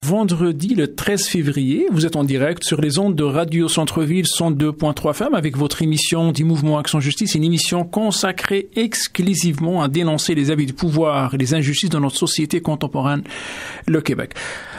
vendredi le 13 février. Vous êtes en direct sur les ondes de Radio Centre-Ville 102.3 FM avec votre émission du Mouvement Action Justice, une émission consacrée exclusivement à dénoncer les abus de pouvoir et les injustices dans notre société contemporaine, le Québec.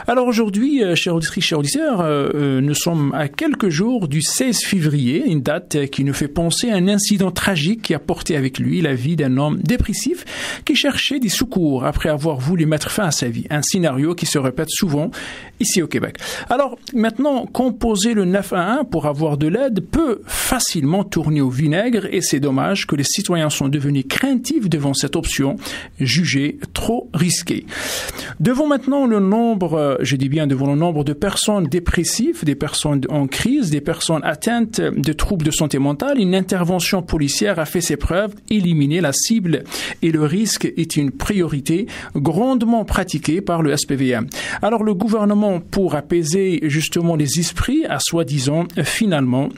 Alors aujourd'hui, chers auditrices, chers auditeurs, nous sommes à quelques jours du 16 février, une date qui nous fait penser à un incident tragique qui a porté avec lui la vie d'un homme dépressif qui cherchait des secours après avoir voulu mettre fin à sa vie. Un scénario qui se répète souvent ici au Québec. Alors maintenant, composer le 911 pour avoir de l'aide peut facilement tourner au vinaigre et c'est dommage que les citoyens sont devenus craintifs devant cette option jugée trop risquée. Devant maintenant le nombre, devant le nombre de personnes dépressives, des personnes en crise, des personnes atteintes de troubles de santé mentale, une intervention policière a fait ses preuves, éliminer la cible et le risque est une priorité grandement pratiquée par le SPVM. Alors le gouvernement, pour apaiser justement les esprits, a soi-disant finalement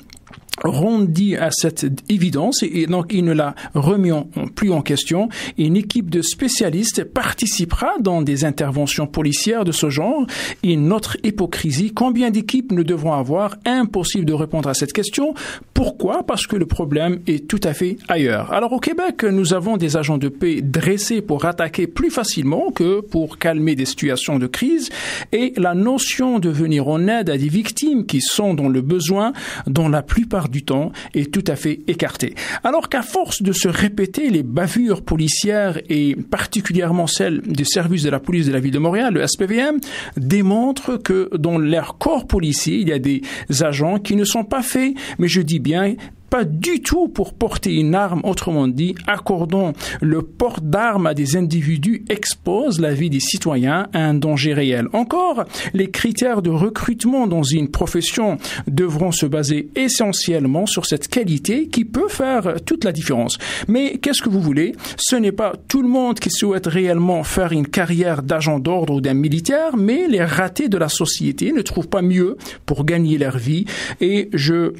rendit à cette évidence et donc il ne l'a remis plus en question. Une équipe de spécialistes participera dans des interventions policières de ce genre. Et notre hypocrisie, combien d'équipes nous devrons avoir? Impossible de répondre à cette question. Pourquoi? Parce que le problème est tout à fait ailleurs. Alors au Québec, nous avons des agents de paix dressés pour attaquer plus facilement que pour calmer des situations de crise et la notion de venir en aide à des victimes qui sont dans le besoin, dont la plupart du temps est tout à fait écarté. Alors qu'à force de se répéter, les bavures policières et particulièrement celles du service de la police de la ville de Montréal, le SPVM, démontrent que dans leur corps policier, il y a des agents qui ne sont pas faits, mais je dis bien pas du tout pour porter une arme. Autrement dit, accordons le port d'armes à des individus expose la vie des citoyens à un danger réel. Encore, les critères de recrutement dans une profession devront se baser essentiellement sur cette qualité qui peut faire toute la différence. Mais qu'est-ce que vous voulez? Ce n'est pas tout le monde qui souhaite réellement faire une carrière d'agent d'ordre ou d'un militaire, mais les ratés de la société ne trouvent pas mieux pour gagner leur vie. Et je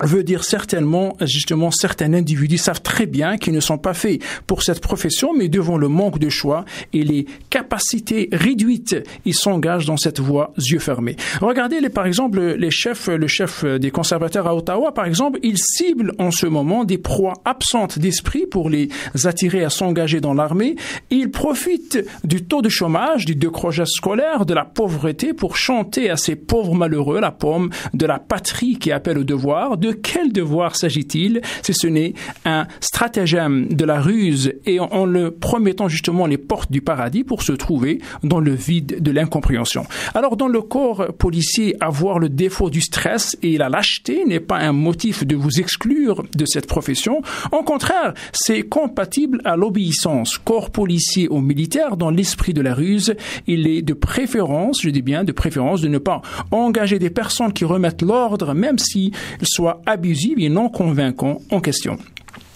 veux dire certainement, justement, certains individus savent très bien qu'ils ne sont pas faits pour cette profession, mais devant le manque de choix et les capacités réduites, ils s'engagent dans cette voie yeux fermés. Regardez, par exemple, le chef des conservateurs à Ottawa, par exemple, il cible en ce moment des proies absentes d'esprit pour les attirer à s'engager dans l'armée. Il profite du taux de chômage, du décrochage scolaire, de la pauvreté pour chanter à ces pauvres malheureux la pomme de la patrie qui appelle au devoir. De quel devoir s'agit-il si ce n'est un stratagème de la ruse et en le promettant justement les portes du paradis pour se trouver dans le vide de l'incompréhension. Alors dans le corps policier, avoir le défaut du stress et la lâcheté n'est pas un motif de vous exclure de cette profession. Au contraire, c'est compatible à l'obéissance. Corps policier ou militaire, dans l'esprit de la ruse, il est de préférence, je dis bien de préférence, de ne pas engager des personnes qui remettent l'ordre, même s'ils soient abusifs et non convaincants en question.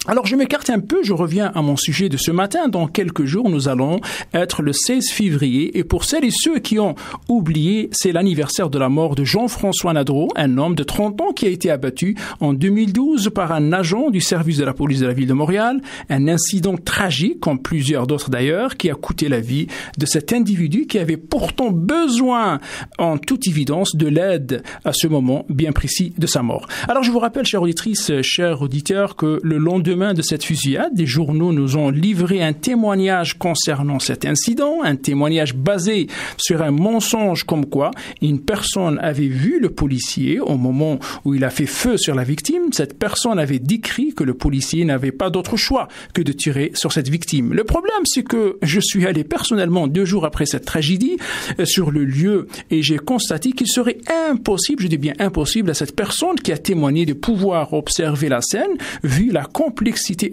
Alors, je m'écarte un peu, je reviens à mon sujet de ce matin. Dans quelques jours, nous allons être le 16 février. Et pour celles et ceux qui ont oublié, c'est l'anniversaire de la mort de Jean-François Nadreau, un homme de 30 ans qui a été abattu en 2012 par un agent du service de la police de la ville de Montréal. Un incident tragique, comme plusieurs d'autres d'ailleurs, qui a coûté la vie de cet individu qui avait pourtant besoin, en toute évidence, de l'aide à ce moment bien précis de sa mort. Alors, je vous rappelle, chères auditrices, chers auditeurs, que le lendemain de cette fusillade, des journaux nous ont livré un témoignage concernant cet incident, un témoignage basé sur un mensonge comme quoi une personne avait vu le policier au moment où il a fait feu sur la victime. Cette personne avait décrit que le policier n'avait pas d'autre choix que de tirer sur cette victime. Le problème, c'est que je suis allé personnellement 2 jours après cette tragédie sur le lieu et j'ai constaté qu'il serait impossible, je dis bien impossible, à cette personne qui a témoigné de pouvoir observer la scène vu la complexité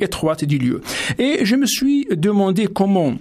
étroite du lieu. Et je me suis demandé comment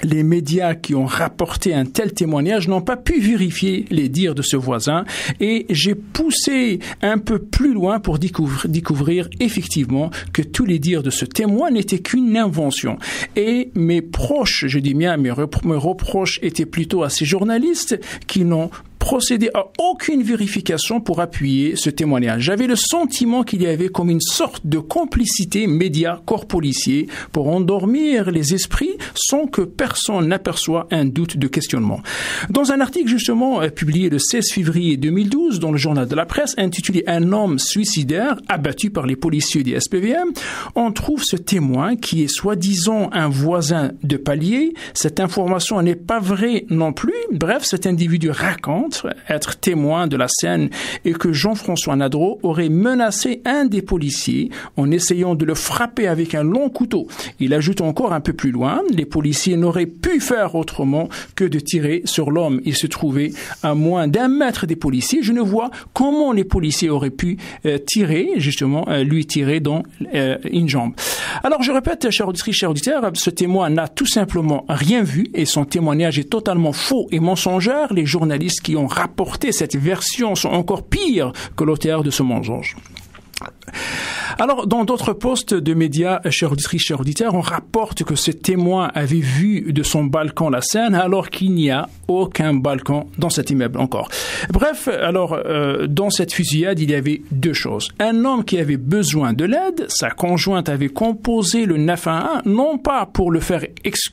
les médias qui ont rapporté un tel témoignage n'ont pas pu vérifier les dires de ce voisin et j'ai poussé un peu plus loin pour découvrir effectivement que tous les dires de ce témoin n'étaient qu'une invention. Et mes proches, je dis bien mes reproches étaient plutôt à ces journalistes qui n'ont procédé à aucune vérification pour appuyer ce témoignage. J'avais le sentiment qu'il y avait comme une sorte de complicité média-corps policier pour endormir les esprits sans que personne n'aperçoive un doute de questionnement. Dans un article justement publié le 16 février 2012 dans le journal de la presse intitulé « Un homme suicidaire abattu par les policiers du SPVM », on trouve ce témoin qui est soi-disant un voisin de palier. Cette information n'est pas vraie non plus. Bref, cet individu raconte être témoin de la scène et que Jean-François Nadreau aurait menacé un des policiers en essayant de le frapper avec un long couteau. Il ajoute encore un peu plus loin, les policiers n'auraient pu faire autrement que de tirer sur l'homme. Il se trouvait à moins d'1 mètre des policiers. Je ne vois comment les policiers auraient pu lui tirer dans une jambe. Alors, je répète, chers auditrices, chers auditeurs, ce témoin n'a tout simplement rien vu et son témoignage est totalement faux et mensongère. Les journalistes qui ont rapporté cette version sont encore pires que l'auteur de ce mensonge. Alors, dans d'autres postes de médias, chers auditrices, chers auditeurs, on rapporte que ce témoin avait vu de son balcon la scène alors qu'il n'y a aucun balcon dans cet immeuble encore. Bref, alors, dans cette fusillade, il y avait 2 choses. Un homme qui avait besoin de l'aide, sa conjointe avait composé le 911, non pas pour le faire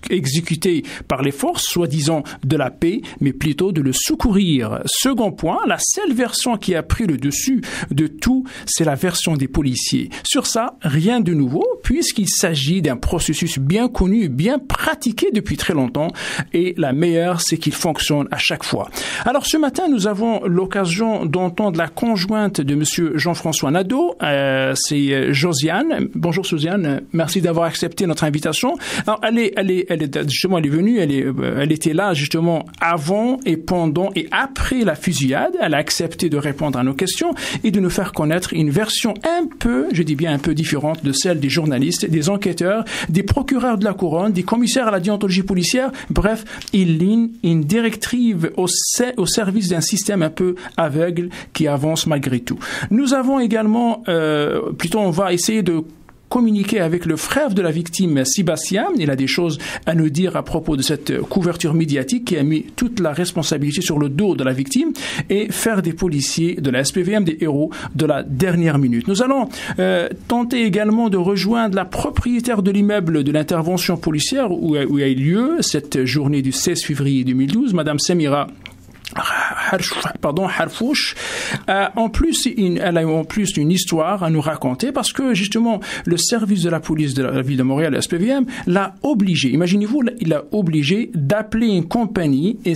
exécuter par les forces, soi-disant de la paix, mais plutôt de le secourir. Second point, la seule version qui a pris le dessus de tout, c'est la version des policiers. Sur ça, rien de nouveau, puisqu'il s'agit d'un processus bien connu, bien pratiqué depuis très longtemps, et la meilleure, c'est qu'il fonctionne à chaque fois. Alors ce matin, nous avons l'occasion d'entendre la conjointe de monsieur Jean-François Nadeau, c'est Josiane. Bonjour Josiane, merci d'avoir accepté notre invitation. Alors elle est venue, elle était là justement avant et pendant et après la fusillade. Elle a accepté de répondre à nos questions et de nous faire connaître une version un peu, je dis bien un peu différente de celle des journalistes, des enquêteurs, des procureurs de la couronne, des commissaires à la déontologie policière. Bref, il ligne une directive au service d'un système un peu aveugle qui avance malgré tout. Nous avons également, on va essayer de communiquer avec le frère de la victime, Sébastien. Il a des choses à nous dire à propos de cette couverture médiatique qui a mis toute la responsabilité sur le dos de la victime et faire des policiers de la SPVM des héros de la dernière minute. Nous allons tenter également de rejoindre la propriétaire de l'immeuble de l'intervention policière où a eu lieu cette journée du 16 février 2012, Madame Samira Harfouch. Elle a en plus une histoire à nous raconter parce que justement le service de la police de la ville de Montréal, le SPVM, l'a obligé. Imaginez-vous, il l'a obligé d'appeler une compagnie et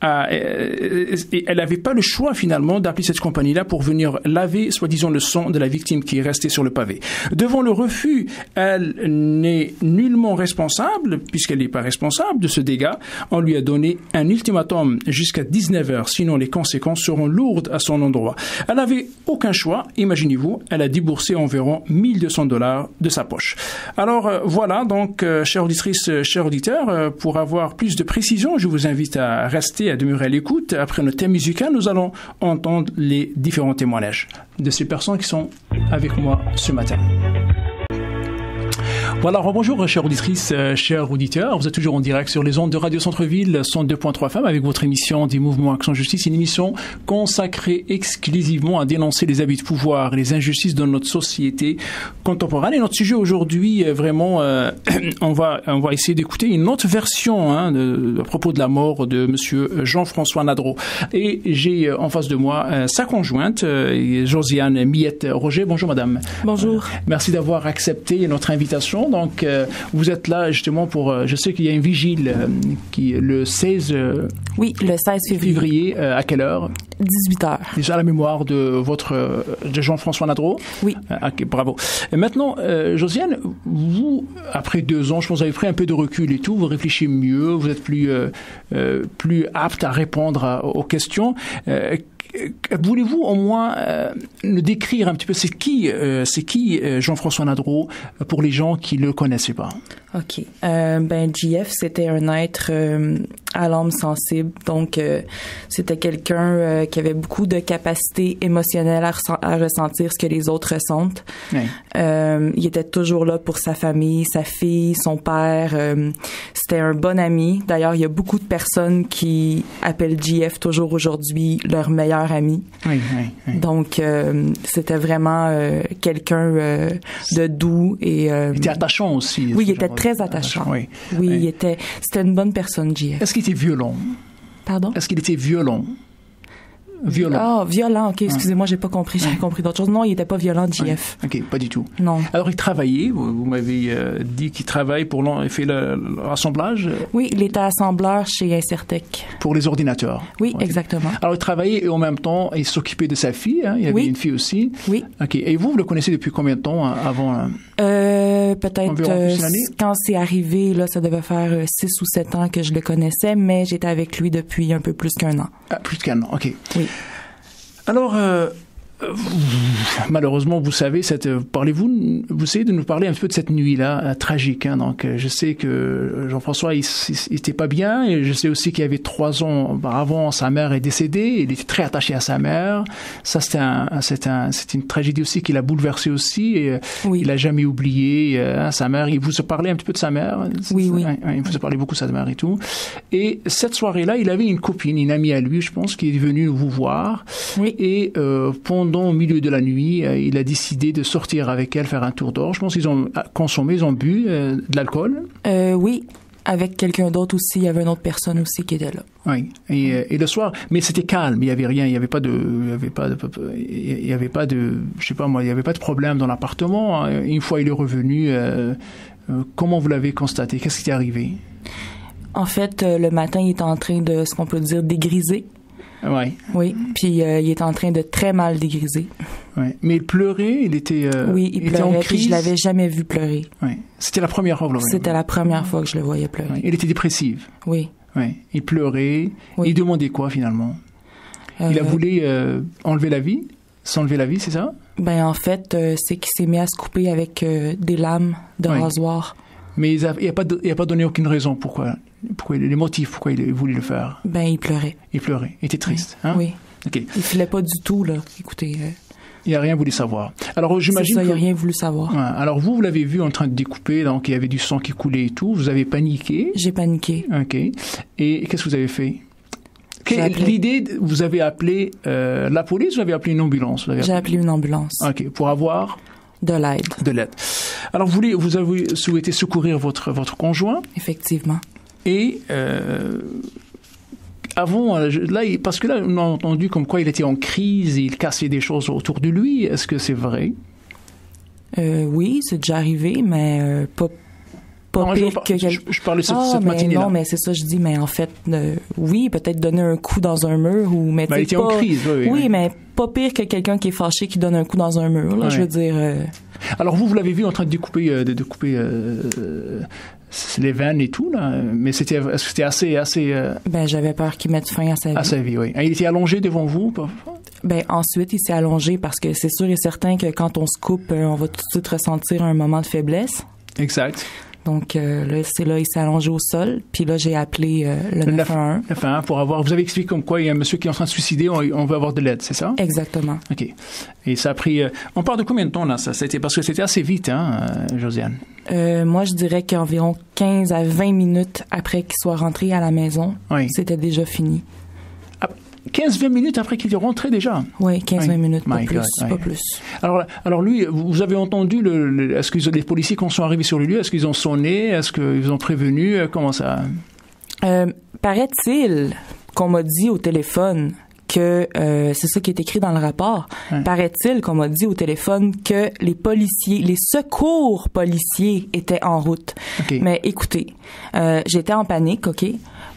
elle n'avait pas le choix finalement d'appeler cette compagnie-là pour venir laver, soi-disant, le sang de la victime qui est restée sur le pavé. Devant le refus, elle n'est nullement responsable, puisqu'elle n'est pas responsable de ce dégât. On lui a donné un ultimatum jusqu'à 19h, sinon les conséquences seront lourdes à son endroit. Elle n'avait aucun choix. Imaginez-vous, elle a déboursé environ $1,200 de sa poche. Alors voilà, donc, chères auditrices, chers auditeurs, pour avoir plus de précision, je vous invite à rester, à demeurer à l'écoute. Après notre thème musical, nous allons entendre les différents témoignages de ces personnes qui sont avec moi ce matin. Voilà, bonjour chères auditrices, chers auditeurs. Vous êtes toujours en direct sur les ondes de Radio Centre-Ville 102.3 FM avec votre émission des Mouvements Action Justice, une émission consacrée exclusivement à dénoncer les abus de pouvoir et les injustices dans notre société contemporaine. Et notre sujet aujourd'hui, vraiment, on va essayer d'écouter une autre version à propos de la mort de monsieur Jean-François Nadreau. Et j'ai en face de moi sa conjointe, Josiane Miette-Roger. Bonjour madame. Bonjour. Merci d'avoir accepté notre invitation. Donc, vous êtes là justement pour... je sais qu'il y a une vigile qui le 16... oui, le 16 février. À quelle heure? 18h. Déjà la mémoire de Jean-François Nadreau? Oui. Okay, bravo. Et maintenant, Josiane, vous, après 2 ans, je pense que vous avez pris un peu de recul et tout, vous réfléchissez mieux, vous êtes plus apte à répondre aux questions. Voulez-vous au moins nous décrire un petit peu c'est qui Jean-François Nadreau pour les gens qui le connaissaient pas? OK. JF, c'était un être à l'âme sensible. Donc, c'était quelqu'un qui avait beaucoup de capacités émotionnelles à ressentir ce que les autres ressentent. Oui. Il était toujours là pour sa famille, sa fille, son père. C'était un bon ami. D'ailleurs, il y a beaucoup de personnes qui appellent JF toujours aujourd'hui leur meilleur ami. Oui. Donc, c'était vraiment quelqu'un de doux et... il était attachant aussi. Oui, il était très attachant. Oui, c'était une bonne personne, JF. Est-ce qu'il était violent? Pardon? Est-ce qu'il était violent? Ah, violent, OK, excusez-moi, j'ai pas compris, j'avais compris d'autres choses. Non, il était pas violent, JF. OK, pas du tout. Non. Alors, il travaillait, vous m'avez dit qu'il travaille il fait l'assemblage? Oui, il était assembleur chez Incertec. Pour les ordinateurs? Oui, exactement. Alors, il travaillait et en même temps, il s'occupait de sa fille, hein? Il y avait une fille aussi? Oui. OK. Et vous le connaissez depuis combien de temps avant? Peut-être quand c'est arrivé, là, ça devait faire 6 ou 7 ans que je le connaissais, mais j'étais avec lui depuis un peu plus qu'un an. Ah, plus qu'un an, OK. Oui. Alors, malheureusement, vous savez, vous essayez de nous parler un peu de cette nuit-là, tragique. Hein, donc, je sais que Jean-François, il était pas bien, et je sais aussi qu'il y avait 3 ans auparavant, sa mère est décédée, il était très attaché à sa mère. Ça, c'est une tragédie aussi qui l'a bouleversé aussi, et il a jamais oublié sa mère. Il vous a parlé un petit peu de sa mère? Oui. Il vous a parlé beaucoup de sa mère et tout. Et cette soirée-là, il avait une copine, une amie à lui, je pense, qui est venue vous voir. Oui. Et au milieu de la nuit, il a décidé de sortir avec elle, faire un tour d'or. Je pense qu'ils ont consommé, ils ont bu de l'alcool. Oui, avec quelqu'un d'autre aussi. Il y avait une autre personne aussi qui était là. Oui. Et le soir, mais c'était calme. Il y avait rien. Il y avait pas de, je sais pas moi, il y avait pas de problème dans l'appartement. Une fois il est revenu, comment vous l'avez constaté? Qu'est-ce qui est arrivé? En fait, le matin, il était en train de, ce qu'on peut dire, dégriser. Ouais. Oui, puis il est en train de très mal dégriser. Ouais. Mais il pleurait, il était oui, il pleurait, puis je l'avais jamais vu pleurer. Ouais. C'était la première fois que vous le voyez. C'était la première fois que je le voyais pleurer. Ouais. Il était dépressif. Oui. Ouais. Il pleurait. Oui. Il demandait quoi finalement? Il a voulu s'enlever la vie, c'est ça? Ben en fait, c'est qu'il s'est mis à se couper avec des lames de rasoir. Mais il n'a pas donné aucune raison pourquoi les motifs pourquoi il voulait le faire. Ben il pleurait. Il était triste. Oui. Hein? Oui. Okay. Il filait pas du tout là. Écoutez. Il n'a rien voulu savoir. Alors j'imagine. C'est ça, il n'a rien voulu savoir. Ouais. Alors vous l'avez vu en train de découper, donc il y avait du sang qui coulait et tout. Vous avez paniqué. J'ai paniqué. Ok. Et qu'est-ce que vous avez fait? L'idée, vous avez appelé la police ou vous avez appelé une ambulance? J'ai appelé une ambulance. Ok. Pour avoir de l'aide. Alors vous avez souhaité secourir votre conjoint. Effectivement. Et avant, là, parce que là, on a entendu comme quoi il était en crise, il cassait des choses autour de lui. Est-ce que c'est vrai? Oui, c'est déjà arrivé, mais pas pire que... Je parlais de cette matinée-là. Non, mais c'est ça, je dis, mais en fait, oui, peut-être donner un coup dans un mur, ou... Mais il était en crise, oui, mais pas pire que quelqu'un qui est fâché qui donne un coup dans un mur, là, je veux dire... Alors vous l'avez vu en train de découper les veines et tout, là, mais c'était assez... Ben, j'avais peur qu'il mette fin à sa vie. À sa vie, oui. Et il était allongé devant vous? Ben, ensuite, il s'est allongé parce que c'est sûr et certain que quand on se coupe, on va tout de suite ressentir un moment de faiblesse. Exact. Donc là, il s'est allongé au sol. Puis là, j'ai appelé le 911. 911 pour avoir... Vous avez expliqué comme quoi il y a un monsieur qui est en train de se suicider, on veut avoir de l'aide, c'est ça? Exactement. OK. Et ça a pris... on parle de combien de temps, là? Parce que c'était assez vite, hein, Josiane? Moi, je dirais qu'environ 15 à 20 minutes après qu'il soit rentré à la maison, c'était déjà fini. 15-20 minutes après qu'il est rentré déjà? Oui, 15-20 minutes, pas plus. Alors lui, vous avez entendu est-ce que les policiers quand sont arrivés sur le lieu, est-ce qu'ils ont sonné? Est-ce qu'ils ont prévenu? Comment ça? Paraît-il qu'on m'a dit au téléphone que c'est ça qui est écrit dans le rapport. Paraît-il qu'on m'a dit au téléphone que les secours policiers étaient en route. Okay. Mais écoutez, j'étais en panique, OK?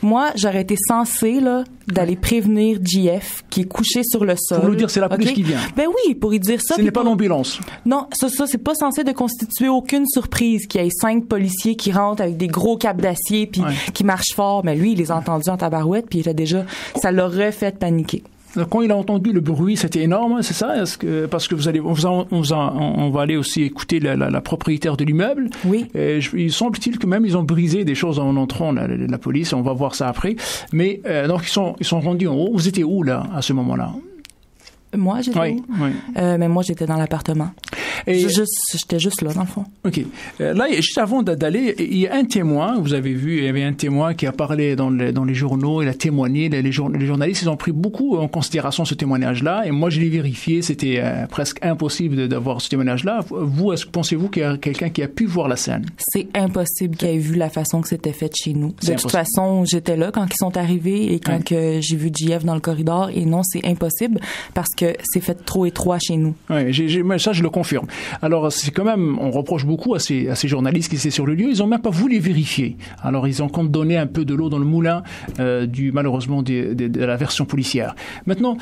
Moi, j'aurais été censée là d'aller prévenir JF qui est couché sur le sol. Pour lui dire c'est la police qui vient. Ben oui, pour lui dire ça. Ce n'est pas l'ambulance. Non, ça c'est pas censé de constituer aucune surprise qu'il y ait 5 policiers qui rentrent avec des gros câbles d'acier puis qui marchent fort. Mais lui, il les a entendus en tabarouette puis il était déjà, ça l'aurait fait paniquer. quand il a entendu le bruit, c'était énorme, c'est ça? Parce que on va aller aussi écouter la propriétaire de l'immeuble. Oui. Il semble-t-il que même ils ont brisé des choses en entrant, la police. On va voir ça après. Mais donc ils sont rendus en haut. Vous étiez où là à ce moment-là? Moi, j'étais où? Oui. Mais moi, j'étais dans l'appartement. J'étais juste là, dans le fond. OK. Là, juste avant d'aller, il y a un témoin, vous avez vu, il y avait un témoin qui a parlé dans les journaux, il a témoigné. Les journalistes, ils ont pris beaucoup en considération ce témoignage-là. Et moi, je l'ai vérifié. C'était presque impossible d'avoir ce témoignage-là. Vous, pensez-vous qu'il y a quelqu'un qui a pu voir la scène? C'est impossible qu'il ait vu la façon que c'était fait chez nous. De toute façon, j'étais là quand ils sont arrivés et quand que j'ai vu JF dans le corridor. Et non, c'est impossible parce que c'est fait trop étroit chez nous. Oui, ça, je le confirme. Alors, c'est quand même, on reproche beaucoup à ces journalistes qui étaient sur le lieu. Ils ont même pas voulu vérifier. Alors, ils ont comme donné un peu de l'eau dans le moulin malheureusement de la version policière. Maintenant,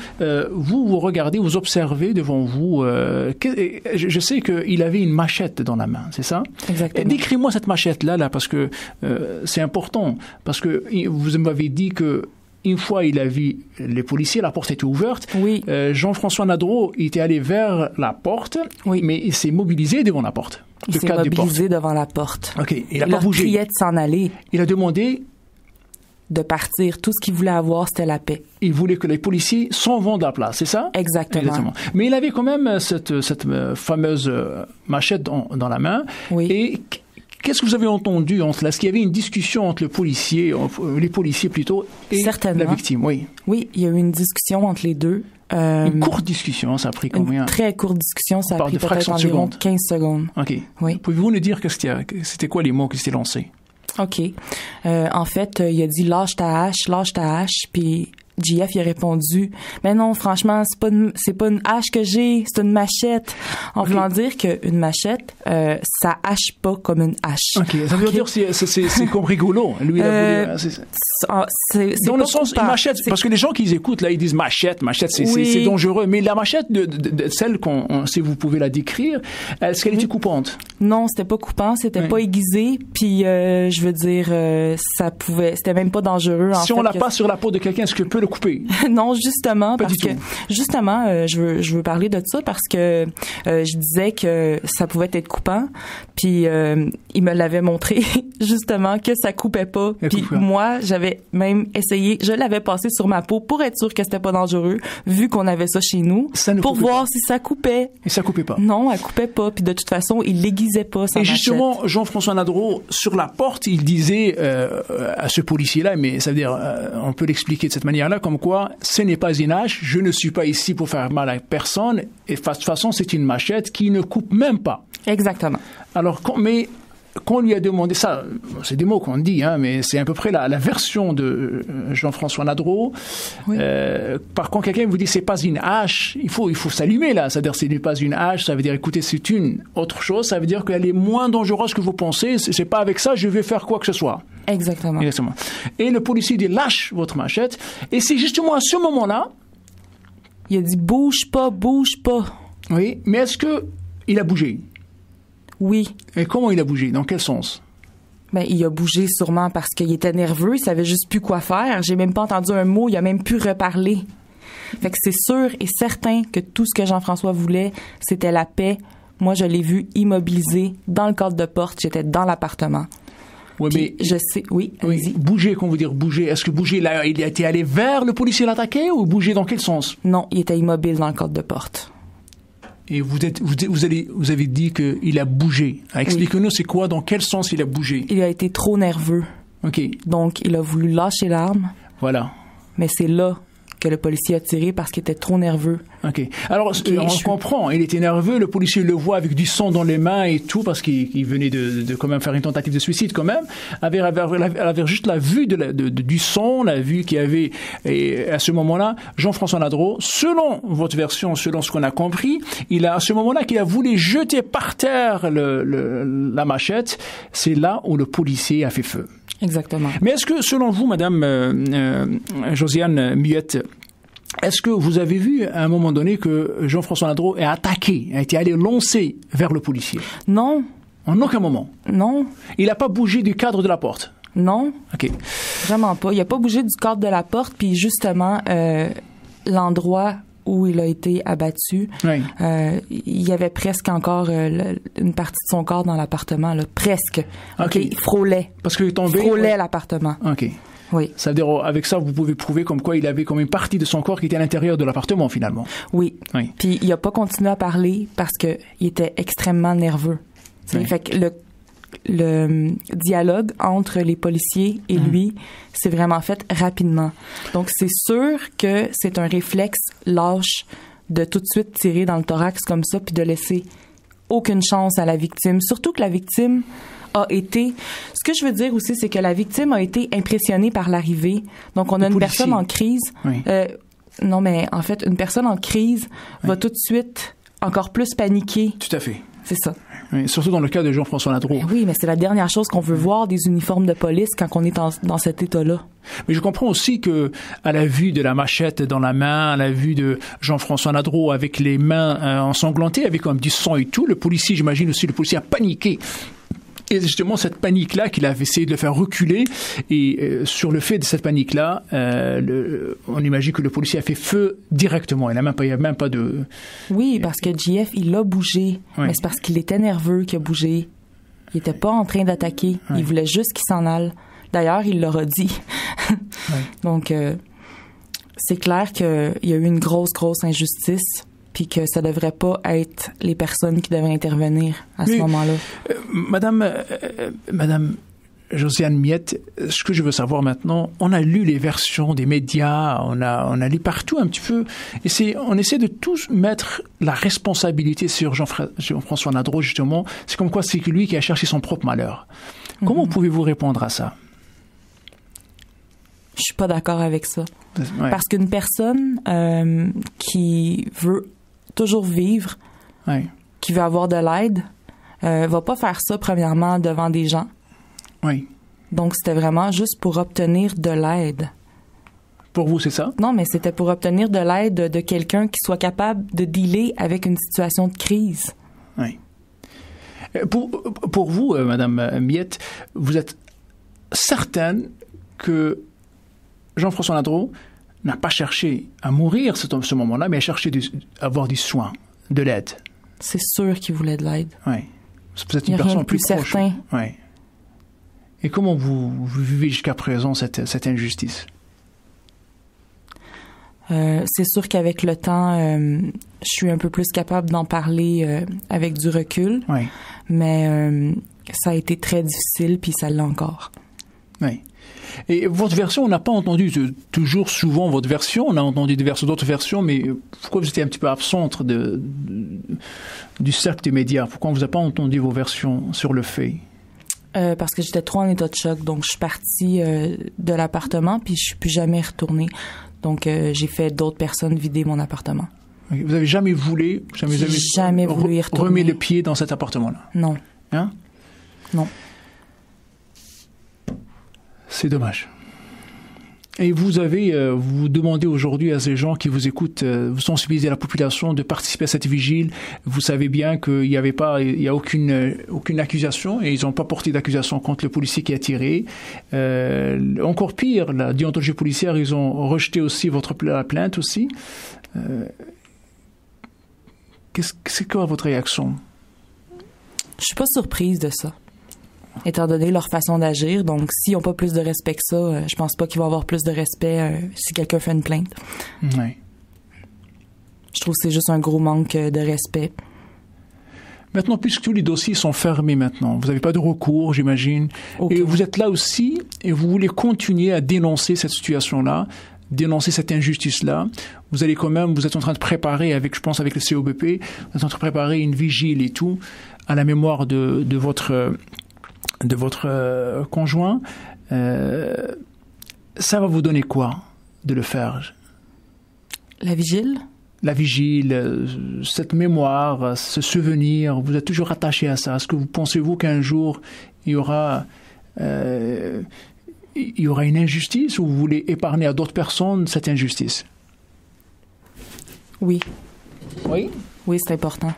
vous regardez, vous observez devant vous. Je sais qu'il avait une machette dans la main, c'est ça? Exactement. Décris-moi cette machette-là, parce que c'est important. Parce que vous m'avez dit que une fois, il a vu les policiers, la porte était ouverte. Oui. Jean-François Nadreau, il était allé vers la porte, oui. Mais il s'est mobilisé devant la porte. Il s'est mobilisé devant la porte. OK. Il n'a pas bougé. Il priait de s'en aller. Il a demandé de partir. Tout ce qu'il voulait avoir, c'était la paix. Il voulait que les policiers s'en vont de la place, c'est ça? Exactement. Mais il avait quand même cette fameuse machette dans la main. Oui. Et qu'est-ce que vous avez entendu entre là? Est-ce qu'il y avait une discussion entre les policiers plutôt, et la victime? Oui. Oui, il y a eu une discussion entre les deux. Une courte discussion, ça a pris combien? Une très courte discussion, ça a pris peut-être environ 15 secondes. OK. Oui. Pouvez-vous nous dire c'était quoi les mots qui s'étaient lancés? OK. En fait, il a dit « lâche ta hache », puis JF, il a répondu « mais non, franchement, c'est pas une hache que j'ai, c'est une machette ». En voulant dire qu'une machette, ça hache pas comme une hache. OK. Ça veut dire c'est comme rigolo. Lui, il a voulu... c'est dans le sens, une machette, parce que les gens qui écoutent, là, ils disent machette, c'est dangereux. Mais la machette, celle si vous pouvez la décrire, est-ce qu'elle était coupante? Non, c'était pas coupant, c'était pas aiguisé, puis je veux dire, c'était même pas dangereux. Si on la passe sur la peau de quelqu'un, est-ce que peut le couper? Non, justement, je veux parler de ça parce que je disais que ça pouvait être coupant, puis il me l'avait montré justement que ça coupait pas. Puis moi, j'avais même essayé, je l'avais passé sur ma peau pour être sûr que c'était pas dangereux, vu qu'on avait ça chez nous, pour voir si ça coupait. Et ça coupait pas? Non, elle coupait pas. Puis de toute façon, il l'aiguisait pas. Et justement, Jean-François Nadreau, sur la porte, il disait à ce policier-là, mais ça veut dire, on peut l'expliquer de cette manière-là, comme quoi, ce n'est pas une hache, je ne suis pas ici pour faire mal à personne, et de toute façon, c'est une machette qui ne coupe même pas. Exactement. Alors, mais quand on lui a demandé ça, c'est des mots qu'on dit, mais c'est à peu près la version de Jean-François Nadreau. Oui. Par contre, quelqu'un vous dit c'est pas une hache, il faut s'allumer là. C'est-à-dire ce n'est pas une hache, ça veut dire écoutez c'est une autre chose, ça veut dire qu'elle est moins dangereuse que vous pensez. C'est pas avec ça je vais faire quoi que ce soit. Exactement. Et le policier dit lâche votre machette. Et c'est justement à ce moment-là. Il a dit bouge pas. Oui, mais est-ce que il a bougé? Oui. Et comment il a bougé? Dans quel sens? Ben, il a bougé sûrement parce qu'il était nerveux, il savait juste plus quoi faire. J'ai même pas entendu un mot, il a même pu reparler. Fait que c'est sûr et certain que tout ce que Jean-François voulait, c'était la paix. Moi, je l'ai vu immobilisé dans le cadre de porte, j'étais dans l'appartement. Oui, mais je sais, oui. Bouger, qu'on veut dire bouger. Est-ce que bouger, là, il a été allé vers le policier l'attaquer ou bouger dans quel sens? Non, il était immobile dans le cadre de porte. Et vous avez dit qu'il a bougé. Expliquez-nous, c'est quoi, dans quel sens il a bougé? Il a été trop nerveux. OK. Donc, il a voulu lâcher l'arme. Voilà. Mais c'est là que le policier a tiré parce qu'il était trop nerveux. OK. Alors, on comprend, il était nerveux, le policier le voit avec du sang dans les mains et tout, parce qu'il venait de quand même faire une tentative de suicide quand même, avait juste la vue du sang, la vue qu'il y avait, et à ce moment-là, Jean-François Nadreau, selon votre version, selon ce qu'on a compris, à ce moment-là qu'il a voulu jeter par terre la machette, c'est là où le policier a fait feu. Exactement. Mais est-ce que, selon vous, Madame Josiane Muette, est-ce que vous avez vu à un moment donné que Jean-François Nadreau a été allé lancer vers le policier? Non. En aucun moment? Non. Il n'a pas bougé du cadre de la porte? Non. OK. Vraiment pas. Il n'a pas bougé du cadre de la porte, puis justement, l'endroit où il a été abattu, il y avait presque encore une partie de son corps dans l'appartement, là, presque. Okay. Il frôlait. Parce qu'il est tombé. Il frôlait l'appartement. OK. Oui. Ça veut dire, avec ça, vous pouvez prouver comme quoi il avait comme une partie de son corps qui était à l'intérieur de l'appartement, finalement. Oui. Puis il a pas continué à parler parce que il était extrêmement nerveux. Fait que le dialogue entre les policiers et lui s'est vraiment fait rapidement. Donc, c'est sûr que c'est un réflexe lâche de tout de suite tirer dans le thorax comme ça puis de laisser aucune chance à la victime. Surtout que la victime a été... Ce que je veux dire aussi, c'est que la victime a été impressionnée par l'arrivée. Donc, on a une personne en crise. Non, mais en fait, une personne en crise va tout de suite encore plus paniquer. Tout à fait. C'est ça. Oui, surtout dans le cas de Jean-François Ladreau. Oui, mais c'est la dernière chose qu'on veut voir, des uniformes de police quand on est dans cet état-là. Mais je comprends aussi que, à la vue de la machette dans la main, à la vue de Jean-François Ladreau avec les mains ensanglantées, avec comme du sang et tout, le policier, j'imagine aussi, le policier a paniqué. Et justement, cette panique-là qu'il avait essayé de le faire reculer, et sur le fait de cette panique-là, on imagine que le policier a fait feu directement. Il n'y a même pas de... Oui, parce que JF, il a bougé, mais c'est parce qu'il était nerveux qu'il a bougé. Il n'était pas en train d'attaquer. Il voulait juste qu'il s'en aille. D'ailleurs, il l'aura dit. Donc, c'est clair qu'il y a eu une grosse injustice, puis que ça devrait pas être les personnes qui devraient intervenir à ce moment-là. Madame Josiane Miette, ce que je veux savoir maintenant, on a lu les versions des médias, on a lu partout un petit peu, et on essaie de tous mettre la responsabilité sur Jean-François Ladreau, justement. C'est comme quoi c'est lui qui a cherché son propre malheur. Comment pouvez-vous répondre à ça? Je suis pas d'accord avec ça. Parce qu'une personne qui veut toujours vivre, qui veut avoir de l'aide, va pas faire ça premièrement devant des gens. Oui. Donc c'était vraiment juste pour obtenir de l'aide. Pour vous, c'est ça? Non, mais c'était pour obtenir de l'aide de quelqu'un qui soit capable de dealer avec une situation de crise. Oui. Pour vous, Madame Miette, vous êtes certaine que Jean-François Ladreau n'a pas cherché à mourir ce moment-là, mais a cherché à avoir du soin, de l'aide. C'est sûr qu'il voulait de l'aide. Oui. Vous êtes une personne plus proche. Certain. Oui. Et comment vous vivez jusqu'à présent cette injustice? C'est sûr qu'avec le temps, je suis un peu plus capable d'en parler avec du recul. Oui. Mais ça a été très difficile, puis ça l'est encore. Oui. Et votre version, on n'a pas entendu toujours souvent votre version, on a entendu d'autres versions, mais pourquoi vous étiez un petit peu absente du cercle des médias? Pourquoi on vous a pas entendu vos versions sur le fait? Parce que j'étais trop en état de choc, donc je suis partie de l'appartement, puis je suis plus jamais retournée. Donc j'ai fait d'autres personnes vider mon appartement. Vous n'avez jamais voulu, jamais voulu y retourner. Remettre le pied dans cet appartement-là? Non. Hein? Non. C'est dommage. Et vous demandez aujourd'hui à ces gens qui vous écoutent, vous sensibilisez la population de participer à cette vigile. Vous savez bien qu'il n'y a aucune accusation et ils n'ont pas porté d'accusation contre le policier qui a tiré. Encore pire, la déontologie policière, ils ont rejeté aussi la plainte aussi. C'est quoi votre réaction? Je suis pas surprise de ça, étant donné leur façon d'agir. Donc, s'ils n'ont pas plus de respect que ça, je pense pas qu'ils vont avoir plus de respect si quelqu'un fait une plainte. Oui. Je trouve que c'est juste un gros manque de respect. Maintenant, puisque tous les dossiers sont fermés maintenant, vous n'avez pas de recours, j'imagine, et vous êtes là aussi et vous voulez continuer à dénoncer cette situation-là, dénoncer cette injustice-là. Vous êtes en train de préparer avec le COBP, vous êtes en train de préparer une vigile et tout à la mémoire de votre conjoint. Ça va vous donner quoi de le faire? La vigile? La vigile, cette mémoire, ce souvenir, vous êtes toujours attaché à ça. Est-ce que pensez-vous qu'un jour il y aura une injustice ou vous voulez épargner à d'autres personnes cette injustice? Oui. Oui? Oui, c'est important.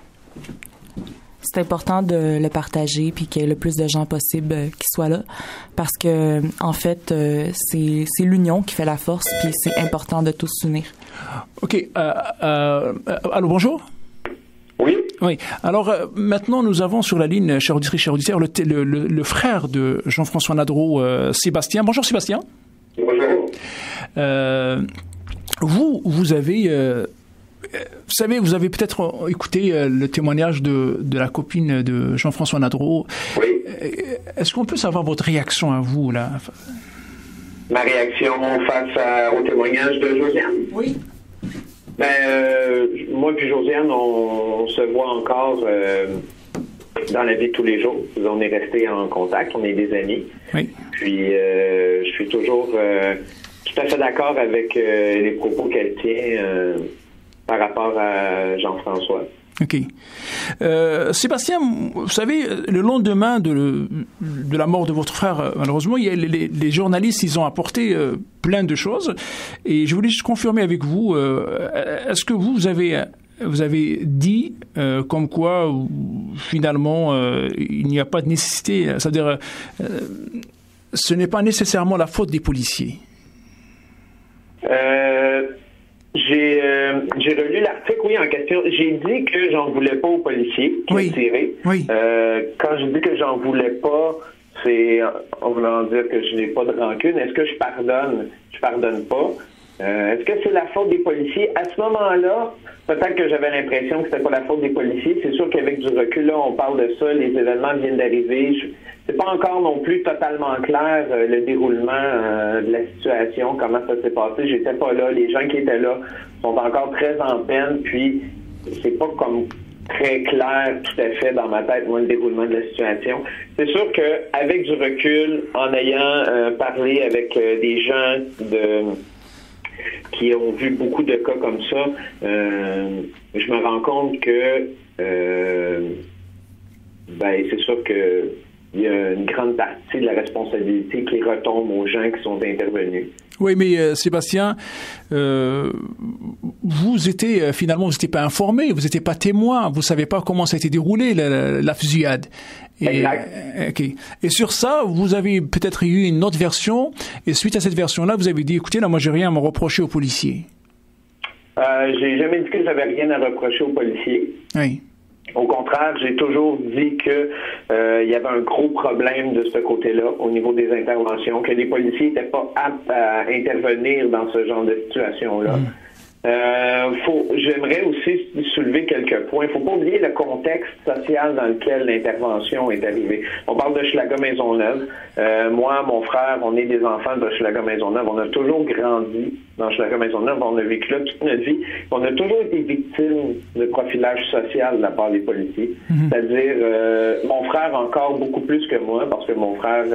c'est important de le partager puis qu'il y ait le plus de gens possible qui soient là parce que en fait c'est l'union qui fait la force puis c'est important de tous s'unir. OK. Allô, bonjour. Oui. Oui. Alors maintenant, nous avons sur la ligne, chers auditrices, chers auditeurs, le frère de Jean-François Nadereau, Sébastien. Bonjour, Sébastien. Bonjour. Vous avez, vous savez, vous avez peut-être écouté le témoignage de la copine de Jean-François Nadereau. Oui. Est-ce qu'on peut savoir votre réaction à vous, là? Ma réaction face au témoignage de Josiane? Oui. Moi puis Josiane, on se voit encore dans la vie de tous les jours. On est restés en contact, on est des amis. Oui. Puis je suis toujours tout à fait d'accord avec les propos qu'elle tient par rapport à Jean-François. OK. Sébastien, vous savez, le lendemain de la mort de votre frère, malheureusement, il y a les journalistes, ils ont apporté plein de choses. Et je voulais juste confirmer avec vous, est-ce que vous avez dit comme quoi, finalement, il n'y a pas de nécessité, c'est-à-dire, ce n'est pas nécessairement la faute des policiers? J'ai relu l'article, oui, en question. J'ai dit que j'en voulais pas aux policiers qui ont tiré. Oui. Quand je dis que j'en voulais pas, c'est en voulant dire que je n'ai pas de rancune. Est-ce que je pardonne? Je pardonne pas. Est-ce que c'est la faute des policiers? À ce moment-là, peut-être que j'avais l'impression que c'était pas la faute des policiers. C'est sûr qu'avec du recul, là, on parle de ça, les événements viennent d'arriver. C'est pas encore non plus totalement clair le déroulement de la situation, comment ça s'est passé. J'étais pas là. Les gens qui étaient là sont encore très en peine. Puis c'est pas comme très clair tout à fait dans ma tête, moi, le déroulement de la situation. C'est sûr que avec du recul, en ayant parlé avec des gens qui ont vu beaucoup de cas comme ça, je me rends compte que c'est sûr que il y a une grande partie de la responsabilité qui retombe aux gens qui sont intervenus. Oui, mais Sébastien, vous étiez finalement, vous n'étiez pas informé, vous n'étiez pas témoin, vous ne savez pas comment ça a été déroulé, la fusillade. Exact. Okay. Et sur ça, vous avez peut-être eu une autre version, et suite à cette version-là, vous avez dit, écoutez, là, moi, j'ai rien à me reprocher aux policiers. J'ai jamais dit que j'avais rien à reprocher aux policiers. Oui. Au contraire, j'ai toujours dit que il y avait un gros problème de ce côté-là au niveau des interventions, que les policiers n'étaient pas aptes à intervenir dans ce genre de situation-là. J'aimerais aussi soulever quelques points. Il ne faut pas oublier le contexte social dans lequel l'intervention est arrivée. On parle de Hochelaga-Maisonneuve. Moi, mon frère, on est des enfants de Hochelaga-Maisonneuve. On a toujours grandi dans Hochelaga-Maisonneuve. On a vécu là toute notre vie. On a toujours été victime de profilage social de la part des policiers. C'est-à-dire, mon frère encore beaucoup plus que moi, parce que mon frère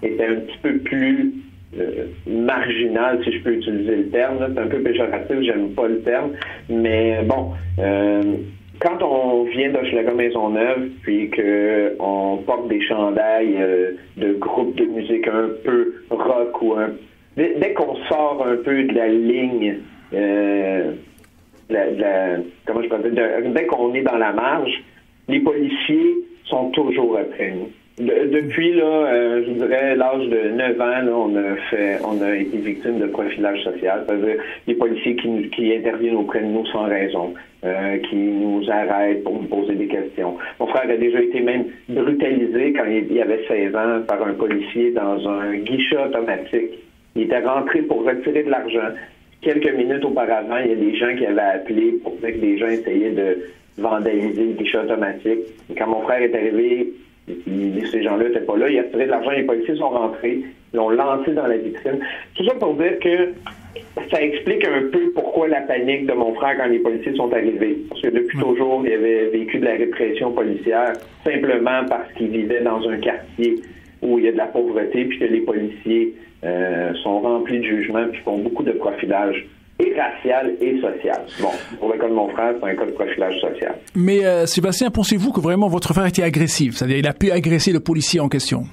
était un petit peu plus marginal, si je peux utiliser le terme. Là. C'est un peu péjoratif, j'aime pas le terme. Mais bon, quand on vient d'Hochelaga-Maisonneuve, puis qu'on porte des chandails de groupes de musique un peu rock ou dès qu'on sort un peu de la ligne comment je peux dire, dès qu'on est dans la marge, les policiers sont toujours après nous. Depuis là, je dirais l'âge de 9 ans, là, on a été victime de profilage social, c'est-à-dire des policiers qui interviennent auprès de nous sans raison, qui nous arrêtent pour nous poser des questions. Mon frère a déjà été même brutalisé quand il avait 16 ans par un policier dans un guichet automatique. Il était rentré pour retirer de l'argent. Quelques minutes auparavant, il y a des gens qui avaient appelé pour dire que des gens essayaient de vandaliser le guichet automatique. Et quand mon frère est arrivé, ces gens-là n'étaient pas là. Il a retiré de l'argent, les policiers sont rentrés, ils l'ont lancé dans la vitrine. Tout ça pour dire que ça explique un peu pourquoi la panique de mon frère quand les policiers sont arrivés. Parce que depuis toujours, il avait vécu de la répression policière simplement parce qu'il vivait dans un quartier où il y a de la pauvreté, puis que les policiers sont remplis de jugement, puis font beaucoup de profilage, et racial et social. Bon, pour le cas de mon frère, c'est un cas de profilage social. Mais Sébastien, pensez-vous que vraiment votre frère était agressif? C'est-à-dire, il a pu agresser le policier en question?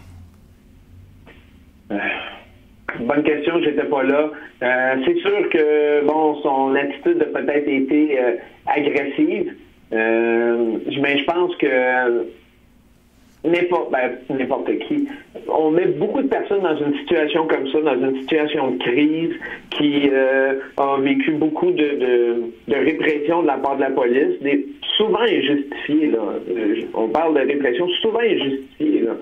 Bonne question, j'étais pas là. C'est sûr que, bon, son attitude a peut-être été agressive, Mais je pense que n'importe qui. On met beaucoup de personnes dans une situation comme ça, dans une situation de crise, qui a vécu beaucoup de répression de la part de la police, souvent injustifiée, là. On parle de répression souvent injustifiée, là.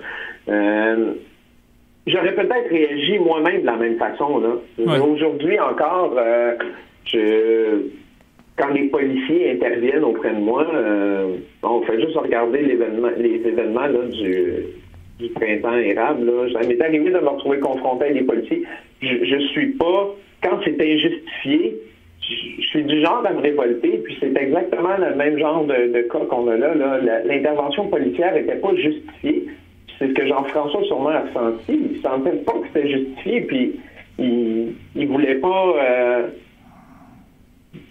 J'aurais peut-être réagi moi-même de la même façon, là. Ouais. Aujourd'hui encore, quand les policiers interviennent auprès de moi, on fait juste regarder les événements là, du printemps érable. Là. Ça m'est arrivé de me retrouver confronté avec des policiers. Je suis pas, quand c'est injustifié, je suis du genre à me révolter, puis c'est exactement le même genre de cas qu'on a là. L'intervention policière n'était pas justifiée. C'est ce que Jean-François sûrement a senti. Il sentait pas que c'était justifié, puis il voulait pas...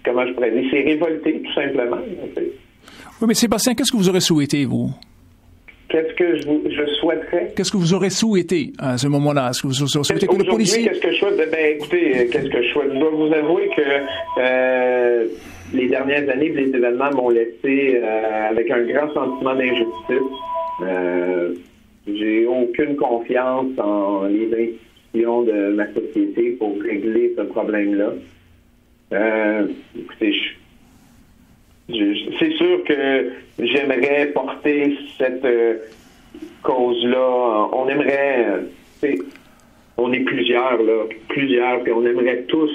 comment je pourrais dire, c'est révolté, tout simplement. Oui, mais Sébastien, qu'est-ce que vous aurez souhaité, vous? Qu'est-ce que je souhaiterais? Qu'est-ce que vous aurez souhaité à ce moment-là? Est-ce que vous souhaitez que le policier... Qu'est-ce que je souhaite? Écoutez, qu'est-ce que je souhaite? Je dois vous avouer que les dernières années, les événements m'ont laissé avec un grand sentiment d'injustice. J'ai aucune confiance en les institutions de ma société pour régler ce problème-là. Écoutez, c'est sûr que j'aimerais porter cette cause-là. On aimerait, on est plusieurs, puis on aimerait tous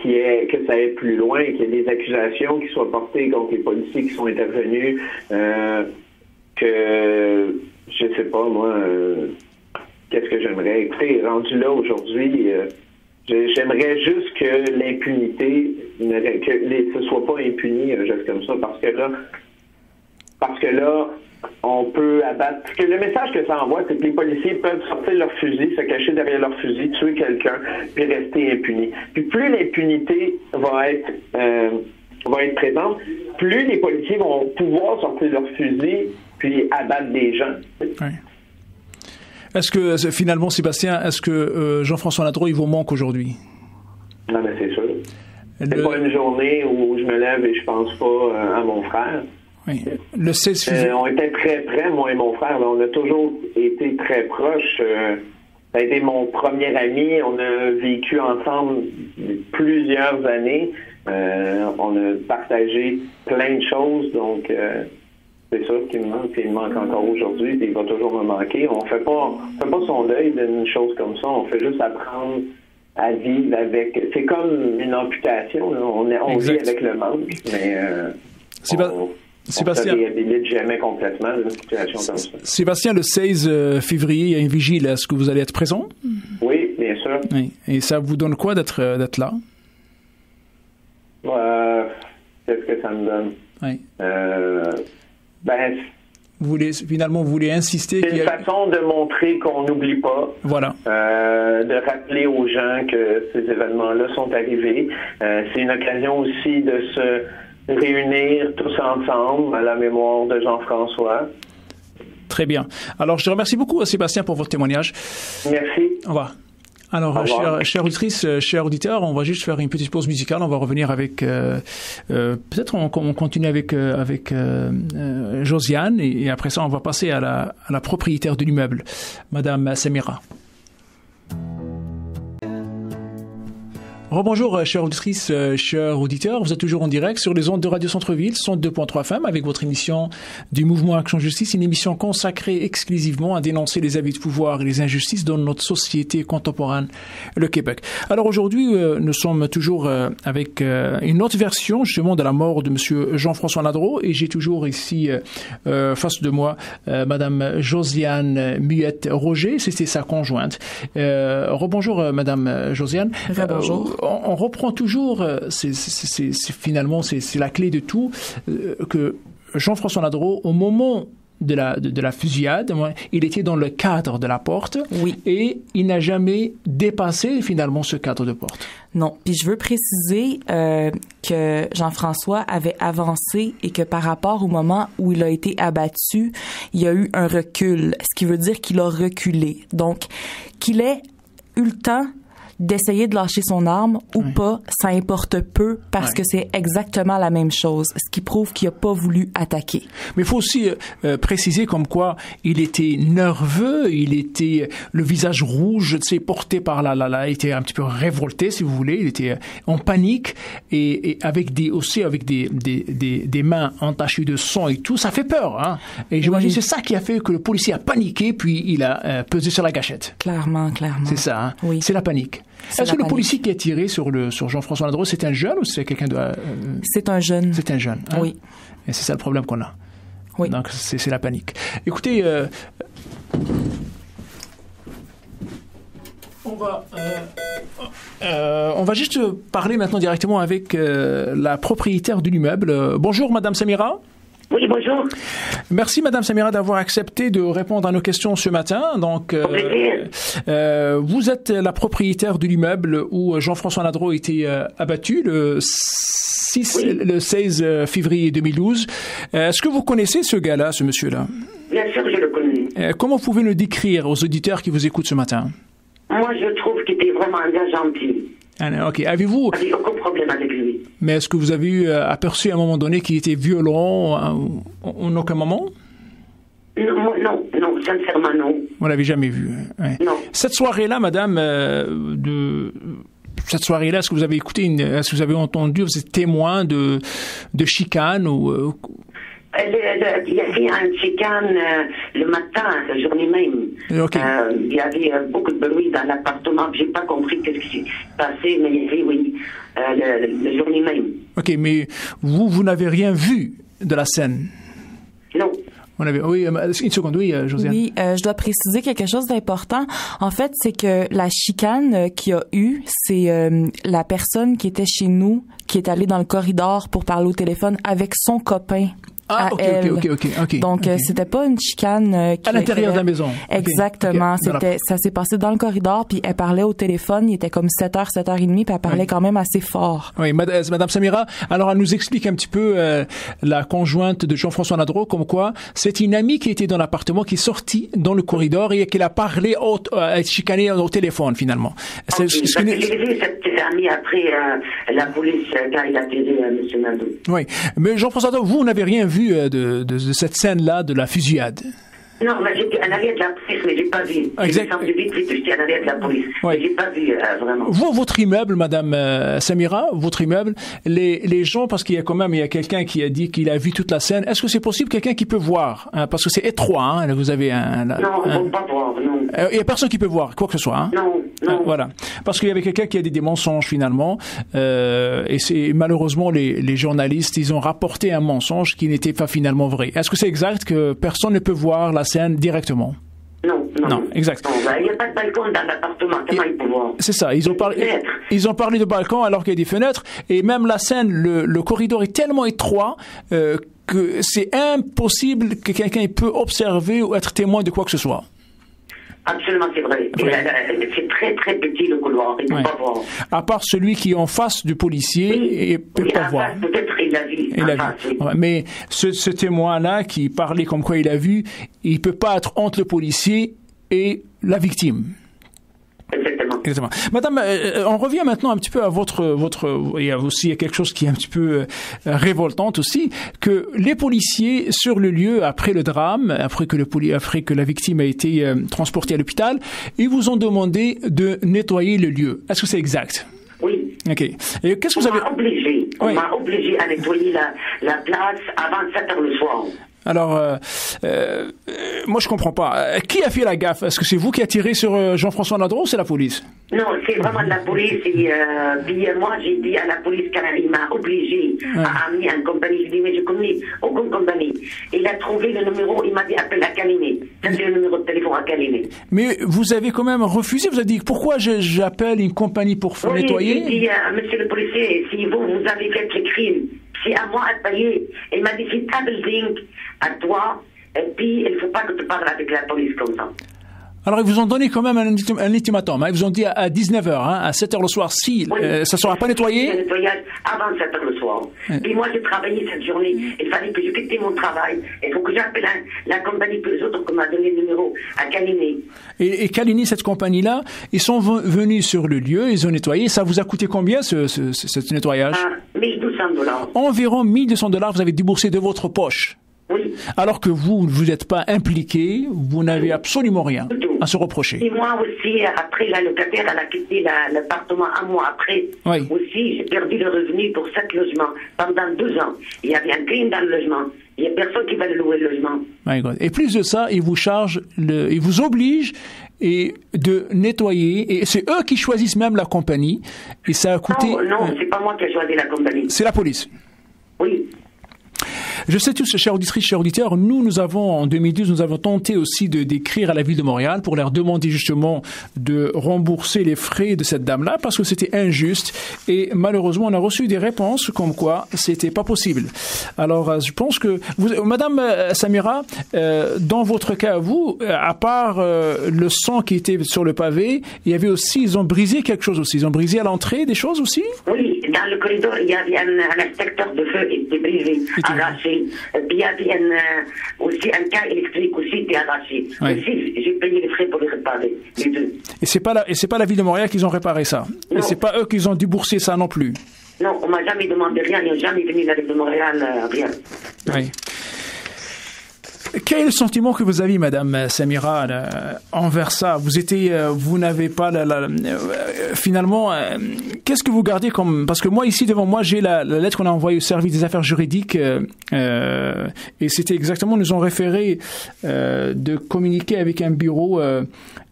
que ça aille plus loin, qu'il y ait des accusations qui soient portées contre les policiers qui sont intervenus, que, je sais pas, moi, qu'est-ce que j'aimerais? Écoutez, rendu là aujourd'hui... J'aimerais juste que l'impunité, ce soit pas impuni, juste comme ça, parce que là, on peut abattre. Parce que le message que ça envoie, c'est que les policiers peuvent sortir leur fusil, se cacher derrière leur fusil, tuer quelqu'un, puis rester impunis. Puis plus l'impunité va être présente, plus les policiers vont pouvoir sortir leur fusil, puis abattre des gens. Oui. Est-ce que, finalement, Sébastien, Jean-François Ladreau, il vous manque aujourd'hui? Non, mais c'est sûr. C'est pas une journée où je me lève et je pense pas à mon frère. Oui. Le 16 février. On était très près, moi et mon frère. Là, on a toujours été très proches. Ça a été mon premier ami. On a vécu ensemble plusieurs années. On a partagé plein de choses. Donc... c'est sûr qu'il me manque, et il me manque encore aujourd'hui, et il va toujours me manquer. On fait pas son deuil d'une chose comme ça, on fait juste apprendre à vivre avec... C'est comme une amputation, là. On vit avec le manque, mais on se réhabilite jamais complètement d'une situation comme ça. Sébastien, le 16 février, il y a une vigile. Est-ce que vous allez être présent? Oui, bien sûr. Oui. Et ça vous donne quoi d'être là? Qu'est-ce que ça me donne? Oui. Vous voulez insister... C'est une façon de montrer qu'on n'oublie pas. Voilà. De rappeler aux gens que ces événements-là sont arrivés. C'est une occasion aussi de se réunir tous ensemble à la mémoire de Jean-François. Très bien. Alors, je remercie beaucoup Sébastien pour votre témoignage. Merci. Au revoir. Alors, chère auditrice, chers auditeurs, on va juste faire une petite pause musicale. On va revenir avec, peut-être on continue avec Josiane, et après ça, on va passer à la propriétaire de l'immeuble, Madame Samira. Rebonjour, chères auditrices, chers auditeurs. Vous êtes toujours en direct sur les ondes de Radio Centre-Ville, 102.3 FM, avec votre émission du Mouvement Action Justice, une émission consacrée exclusivement à dénoncer les abus de pouvoir et les injustices dans notre société contemporaine, le Québec. Alors aujourd'hui, nous sommes toujours avec une autre version, justement, de la mort de Monsieur Jean-François Ladreau, et j'ai toujours ici, face de moi, Madame Josiane Muette-Roger, c'était sa conjointe. Rebonjour, Madame Josiane. Bonjour. On reprend toujours, finalement, c'est la clé de tout, que Jean-François Ladreau, au moment de la fusillade, il était dans le cadre de la porte, oui, et il n'a jamais dépassé finalement ce cadre de porte. Non, puis je veux préciser que Jean-François avait avancé et que par rapport au moment où il a été abattu, il y a eu un recul, ce qui veut dire qu'il a reculé. Donc, qu'il ait eu le temps d'essayer de lâcher son arme ou pas, ça importe peu parce que c'est exactement la même chose, ce qui prouve qu'il a pas voulu attaquer. Mais il faut aussi préciser comme quoi il était nerveux, il était le visage rouge, tu sais, porté par il était un petit peu révolté, si vous voulez, il était en panique et avec des mains entachées de sang et tout, ça fait peur, hein. Et j'imagine c'est ça qui a fait que le policier a paniqué puis il a pesé sur la gâchette. Clairement. C'est ça, hein. Oui. C'est la panique. Est-ce que le policier qui a tiré sur Jean-François Ladreau, c'est un jeune ou c'est quelqu'un de... C'est un jeune. C'est un jeune, hein? Oui. Et c'est ça le problème qu'on a. Oui. Donc, c'est la panique. Écoutez, on va juste parler maintenant directement avec la propriétaire de l'immeuble. Bonjour, Madame Samira. Oui, bonjour. Merci, Madame Samira, d'avoir accepté de répondre à nos questions ce matin. Donc, vous êtes la propriétaire de l'immeuble où Jean-François Ladreau a été abattu le 16 février 2012. Est-ce que vous connaissez ce gars-là, ce monsieur-là? Bien sûr, je le connais. Comment pouvez vous le décrire aux auditeurs qui vous écoutent ce matin? Moi, je trouve qu'il était vraiment un gars gentil. OK. Avez-vous... Il n'y a aucun problème avec lui. Mais est-ce que vous avez eu aperçu à un moment donné qu'il était violent en aucun moment? Non, sincèrement, non. Vous l'avez jamais vu? Ouais. Non. Cette soirée-là, madame, cette soirée-là, est-ce que vous avez est-ce que vous avez entendu, vous êtes témoin de chicane ou... Il y avait un chicane le matin, la journée même. Okay. Il y avait beaucoup de bruit dans l'appartement. J'ai pas compris ce qui s'est passé, mais il y avait, oui, la journée même. OK, mais vous n'avez rien vu de la scène? Non. Oui, une seconde, oui, Josiane. Oui, je dois préciser quelque chose d'important. En fait, c'est que la chicane qu'il y a eu, c'est la personne qui était chez nous, qui est allée dans le corridor pour parler au téléphone avec son copain. OK. Donc, c'était pas une chicane à l'intérieur de la maison. Exactement. Okay. Ça s'est passé dans le corridor, puis elle parlait au téléphone. Il était comme 7h, 7h30, puis elle parlait quand même assez fort. Oui, Madame Samira, alors elle nous explique un petit peu la conjointe de Jean-François Ladreau, comme quoi c'est une amie qui était dans l'appartement, qui est sortie dans le corridor et qui a parlé, chicané au téléphone, finalement. J'ai vu cette amie après la police quand il a tiré M. Nadeau. Oui, mais Jean-François Ladreau, vous n'avez rien vu de cette scène-là, de la fusillade? Non, mais j'étais en arrière de la police, mais j'ai pas vu. Exactement. J'étais en arrière de la police, mais j'ai pas vu vraiment. Vous, votre immeuble, Madame Samira, votre immeuble, les gens, parce qu'il y a quelqu'un qui a dit qu'il a vu toute la scène. Est-ce que c'est possible quelqu'un qui peut voir, hein, parce que c'est étroit, hein, vous avez non, on ne peut pas voir, non. Il y a personne qui peut voir quoi que ce soit, hein? Non. Voilà, parce qu'il y avait quelqu'un qui a dit des mensonges finalement, et c'est malheureusement les journalistes, ils ont rapporté un mensonge qui n'était pas finalement vrai. Est-ce que c'est exact que personne ne peut voir la scène directement? Non, exact. Il n'y a pas de balcon dans l'appartement, comment il peut voir? C'est ça, ils ont parlé de balcon alors qu'il y a des fenêtres, et même la scène, le corridor est tellement étroit que c'est impossible que quelqu'un peut observer ou être témoin de quoi que ce soit. Absolument, c'est vrai. C'est très, très petit le couloir, il ne peut pas voir. À part celui qui est en face du policier, il ne peut pas voir. Peut-être il l'a vu. Mais ce témoin-là qui parlait comme quoi il a vu, il ne peut pas être entre le policier et la victime. Exactement. Madame, on revient maintenant un petit peu à il y a aussi quelque chose qui est un petit peu révoltant aussi, que les policiers sur le lieu après le drame, après que la victime a été transportée à l'hôpital, ils vous ont demandé de nettoyer le lieu. Est-ce que c'est exact? Oui. OK. Et qu'est-ce que vous avez... On m'a obligé à nettoyer la place avant 7h le soir. Alors, moi, je comprends pas. Qui a fait la gaffe? Est-ce que c'est vous qui a tiré sur Jean-François Ladreau ou c'est la police? Non, c'est vraiment la police. Et, puis moi, j'ai dit à la police qu'il m'a obligé à amener une compagnie. Je dis, mais je connais aucune compagnie. Il a trouvé le numéro, il m'a dit, appelle à Calimé. Ça, c'est le numéro de téléphone à Calimé. Mais vous avez quand même refusé. Vous avez dit, pourquoi j'appelle une compagnie pour nettoyer? J'ai dit, monsieur le policier, si vous avez fait ce crime, c'est à moi à payer. Il m'a dit, c'est ta building à toi, et puis il ne faut pas que tu parles avec la police comme ça. Alors, ils vous ont donné quand même un ultimatum. Hein. Ils vous ont dit à 19h, hein, à 7h le soir, si oui. Ça ne sera pas nettoyé. Le nettoyage avant 7h le soir. Et moi, j'ai travaillé cette journée. Il fallait que je quitte mon travail. Il faut que j'appelle la compagnie que les autres qui m'a donné le numéro à Caligny. Et Caligny, cette compagnie-là, ils sont venus sur le lieu, ils ont nettoyé. Ça vous a coûté combien, ce nettoyage? $1,200. Environ $1,200, vous avez déboursé de votre poche. Oui. Alors que vous n'êtes pas impliqué, vous n'avez absolument rien à se reprocher. Et moi aussi, après, la locataire, elle a quitté l'appartement un mois après. Oui. Aussi, j'ai perdu le revenu pour 7 logements pendant 2 ans. Il y avait un crime dans le logement. Il n'y a personne qui va louer le logement. My God. Et plus de ça, ils vous chargent, ils vous obligent de nettoyer. Et c'est eux qui choisissent même la compagnie. Et ça a coûté... Non, c'est pas moi qui ai choisi la compagnie. C'est la police. Oui. Je sais tous, chers auditrices, chers auditeurs, nous avons, en 2012, nous avons tenté aussi d'écrire à la ville de Montréal pour leur demander justement de rembourser les frais de cette dame-là parce que c'était injuste et malheureusement, on a reçu des réponses comme quoi c'était pas possible. Alors, je pense que Madame Samira, dans votre cas, vous, à part le sang qui était sur le pavé, il y avait aussi, ils ont brisé quelque chose aussi. Ils ont brisé à l'entrée des choses aussi? Oui, dans le corridor, il y avait un extincteur de feu qui était brisé, arraché. Puis il y avait aussi un cas électrique aussi qui était arraché. Oui. Aussi, j'ai payé les frais pour les réparer, les deux. Et c'est pas la ville de Montréal qu'ils ont réparé ça. Non. Et c'est pas eux qui ont déboursé ça non plus. Non, on m'a jamais demandé rien, ils n'ont jamais venu à la ville de Montréal, rien. Oui. Quel est le sentiment que vous avez, Madame Samira, envers ça? Vous n'avez pas finalement, qu'est-ce que vous gardez comme... Parce que moi, ici, devant moi, j'ai la lettre qu'on a envoyée au service des affaires juridiques et c'était exactement, nous ont référé de communiquer avec un bureau à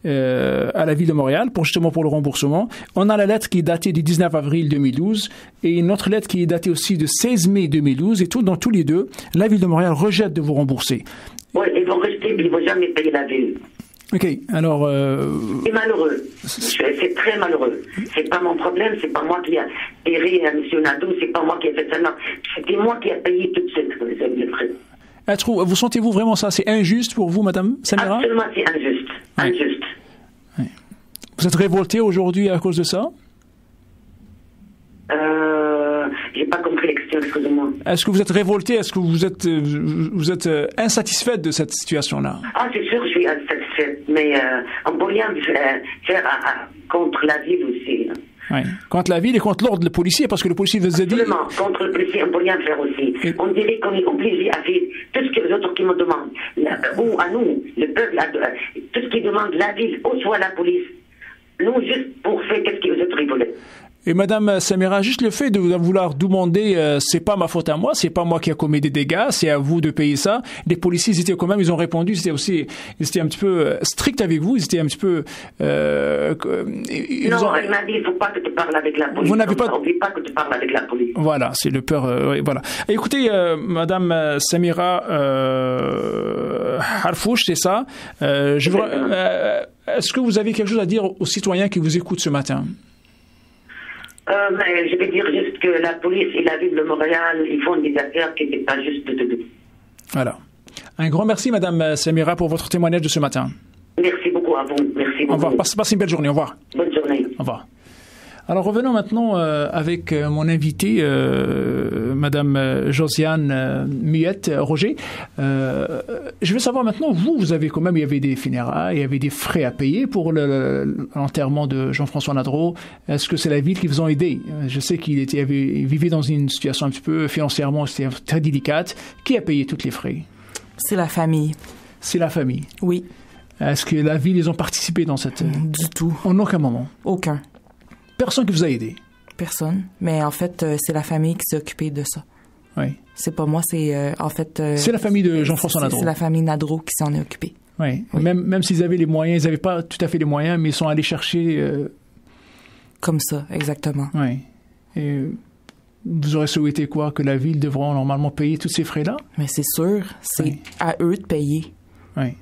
la ville de Montréal pour le remboursement. On a la lettre qui est datée du 19 avril 2012 et une autre lettre qui est datée aussi de 16 mai 2012 et dans tous les deux, la ville de Montréal rejette de vous rembourser. Oui, ils vont rester, mais ils ne vont jamais payer la ville. OK, alors... C'est malheureux. C'est très malheureux. C'est pas mon problème, c'est pas moi qui a payé à M. Nadeau, c'est pas moi qui ai fait ça, non. C'était moi qui a payé tout de suite les frais. Vous sentez-vous vraiment ça? C'est injuste pour vous, Madame Samira? Absolument, c'est injuste. Oui. Injuste. Oui. Vous êtes révoltée aujourd'hui à cause de ça? J'ai pas compris la question, excusez-moi. Est-ce que vous êtes révoltée? Est-ce que vous êtes insatisfaite de cette situation-là? Ah, c'est sûr, je suis insatisfaite, mais on peut rien faire contre la ville aussi. Oui. Contre la ville et contre l'ordre, le policier, parce que le policier vous a dit... Absolument, contre le policier, on ne peut rien faire aussi. On dirait qu'on est obligé à faire tout ce que les autres qui me demandent, ou à nous, le peuple, tout ce qui demande la ville, ou soit la police. Nous, juste pour faire qu'est-ce que les autres ils voulaient. Et Madame Samira, juste le fait de vouloir demander, c'est pas ma faute à moi, c'est pas moi qui a commis des dégâts, c'est à vous de payer ça. Les policiers, ils ont répondu, ils étaient un petit peu stricts avec vous, ils étaient un petit peu, non, il m'a dit, il faut pas que tu parles avec la police. Vous n'avez pas... Oublie pas que tu parles avec la police. Voilà, c'est le peur, voilà. Écoutez, Madame Samira, Harfouch, c'est ça. Est-ce que vous avez quelque chose à dire aux citoyens qui vous écoutent ce matin? Mais je vais dire juste que la police et la ville de Montréal, ils font des affaires qui n'étaient pas justes de tout. Voilà. Un grand merci, Madame Samira, pour votre témoignage de ce matin. Merci beaucoup à vous. Merci beaucoup. Au revoir. Passez une belle journée. Au revoir. Bonne journée. Au revoir. Alors revenons maintenant avec mon invité, Madame Josiane Muette Roger. Je veux savoir maintenant, vous avez quand même, il y avait des funérailles, il y avait des frais à payer pour l'enterrement de Jean-François Nadreau. Est-ce que c'est la ville qui vous a aidé? Je sais qu'il vivait dans une situation un petit peu financièrement, c'était très délicate. Qui a payé tous les frais? C'est la famille. C'est la famille? Oui. Est-ce que la ville, ils ont participé dans cette... Du tout. En aucun moment? Aucun. Personne qui vous a aidé? Personne. Mais en fait, c'est la famille qui s'est occupée de ça. Oui. C'est pas moi, c'est en fait... c'est la famille de Jean-François Nadreau. C'est la famille Nadreau qui s'en est occupée. Oui. Même s'ils avaient les moyens, ils n'avaient pas tout à fait les moyens, mais ils sont allés chercher... Comme ça, exactement. Oui. Et vous aurez souhaité quoi? Que la ville devra normalement payer tous ces frais-là? Mais c'est sûr, c'est à eux de payer. Oui.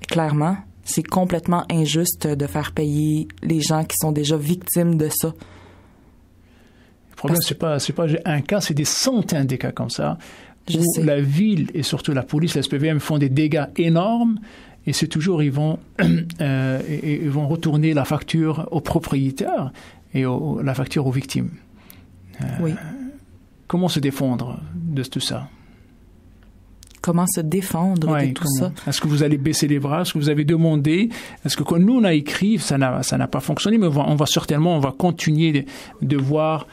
Clairement. C'est complètement injuste de faire payer les gens qui sont déjà victimes de ça. Le problème, c'est pas un cas, c'est des centaines de cas comme ça. Je sais. La ville et surtout la police, la SPVM font des dégâts énormes et c'est toujours ils vont retourner la facture au propriétaire et la facture aux victimes. Oui. Comment se défendre de tout ça? Comment se défendre de tout ça? Est-ce que vous allez baisser les bras? Est-ce que vous avez demandé? Est-ce que quand nous on a écrit, ça n'a pas fonctionné, mais on va continuer de voir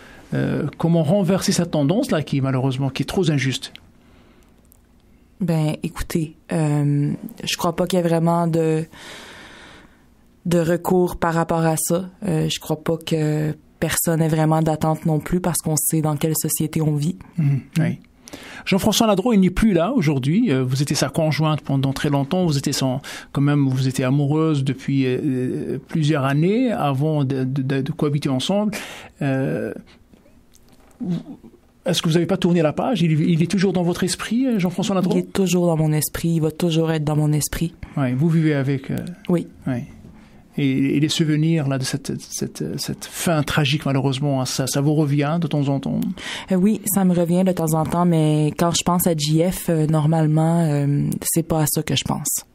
comment renverser cette tendance-là qui est trop injuste. Ben, écoutez, je crois pas qu'il y ait vraiment de recours par rapport à ça. Je crois pas que personne n'ait vraiment d'attente non plus parce qu'on sait dans quelle société on vit. Oui. Jean-François Ladreau, il n'est plus là aujourd'hui. Vous étiez sa conjointe pendant très longtemps. Vous étiez amoureuse depuis plusieurs années avant de cohabiter ensemble. Est-ce que vous n'avez pas tourné la page? Il est toujours dans votre esprit, Jean-François Ladreau? Il est toujours dans mon esprit. Il va toujours être dans mon esprit. Oui, vous vivez avec... Oui. Oui. Et les souvenirs là de cette fin tragique, malheureusement, ça vous revient de temps en temps? Oui, ça me revient de temps en temps, mais quand je pense à JF, normalement, c'est pas à ça que je pense.